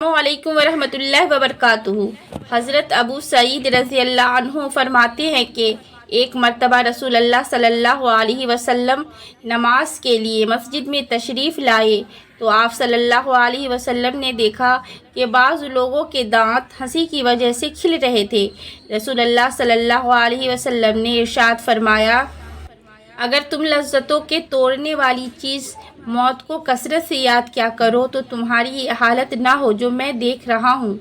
السلام علیکم ورحمۃ اللہ وبرکاتہ۔ حضرت ابو سعید رضی اللہ عنہ فرماتے ہیں کہ ایک مرتبہ رسول اللہ صلی اللہ علیہ وسلم نماز کے لیے مسجد میں تشریف لائے تو آپ صلی اللہ علیہ وسلم نے دیکھا کہ بعض لوگوں کے دانت ہنسی کی وجہ سے کھل رہے تھے۔ رسول اللہ صلی اللہ علیہ وسلم نے ارشاد فرمایا، اگر تم لذتوں کے توڑنے والی چیز موت کو کثرت سے یاد کیا کرو تو تمہاری یہ حالت نہ ہو جو میں دیکھ رہا ہوں۔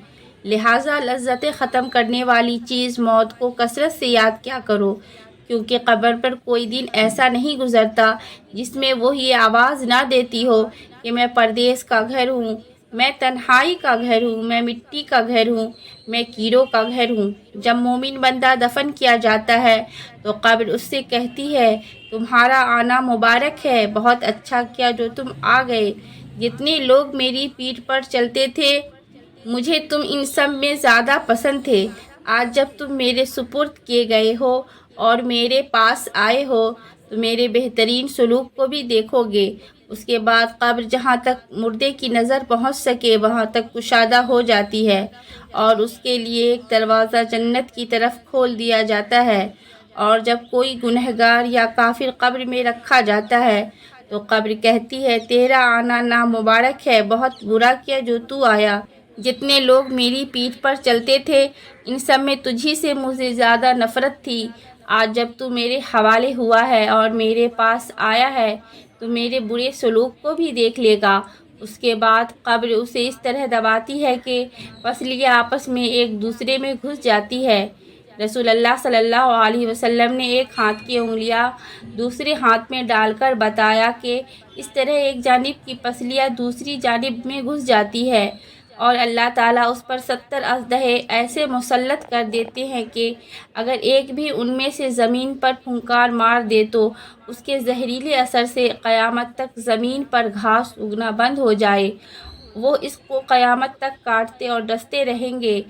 لہٰذا لذتیں ختم کرنے والی چیز موت کو کثرت سے یاد کیا کرو، کیونکہ قبر پر کوئی دن ایسا نہیں گزرتا جس میں وہ یہ آواز نہ دیتی ہو کہ میں پردیس کا گھر ہوں، میں تنہائی کا گھر ہوں، میں مٹی کا گھر ہوں، میں کیڑوں کا گھر ہوں۔ جب مومن بندہ دفن کیا جاتا ہے تو قبر اس سے کہتی ہے، تمہارا آنا مبارک ہے، بہت اچھا کیا جو تم آ گئے۔ جتنے لوگ میری پیٹھ پر چلتے تھے مجھے تم ان سب میں زیادہ پسند تھے، آج جب تم میرے سپرد کیے گئے ہو اور میرے پاس آئے ہو تو میرے بہترین سلوک کو بھی دیکھو گے۔ اس کے بعد قبر جہاں تک مردے کی نظر پہنچ سکے وہاں تک کشادہ ہو جاتی ہے اور اس کے لیے ایک دروازہ جنت کی طرف کھول دیا جاتا ہے، اور جب کوئی گنہگار یا کافر قبر میں رکھا جاتا ہے تو قبر کہتی ہے، تیرا آنا نامبارک ہے، بہت برا کیا جو تو آیا۔ جتنے لوگ میری پیٹھ پر چلتے تھے ان سب میں تجھی سے مجھے زیادہ نفرت تھی، آج جب تو میرے حوالے ہوا ہے اور میرے پاس آیا ہے تو میرے برے سلوک کو بھی دیکھ لے گا۔ اس کے بعد قبر اسے اس طرح دباتی ہے کہ پسلیاں آپس میں ایک دوسرے میں گھس جاتی ہے۔ رسول اللہ صلی اللہ علیہ وسلم نے ایک ہاتھ کی انگلیاں دوسرے ہاتھ میں ڈال کر بتایا کہ اس طرح ایک جانب کی پسلیاں دوسری جانب میں گھس جاتی ہے اور اللہ تعالیٰ اس پر 70 اژدہے ایسے مسلط کر دیتے ہیں کہ اگر ایک بھی ان میں سے زمین پر پھنکار مار دے تو اس کے زہریلے اثر سے قیامت تک زمین پر گھاس اگنا بند ہو جائے، وہ اس کو قیامت تک کاٹتے اور ڈستے رہیں گے۔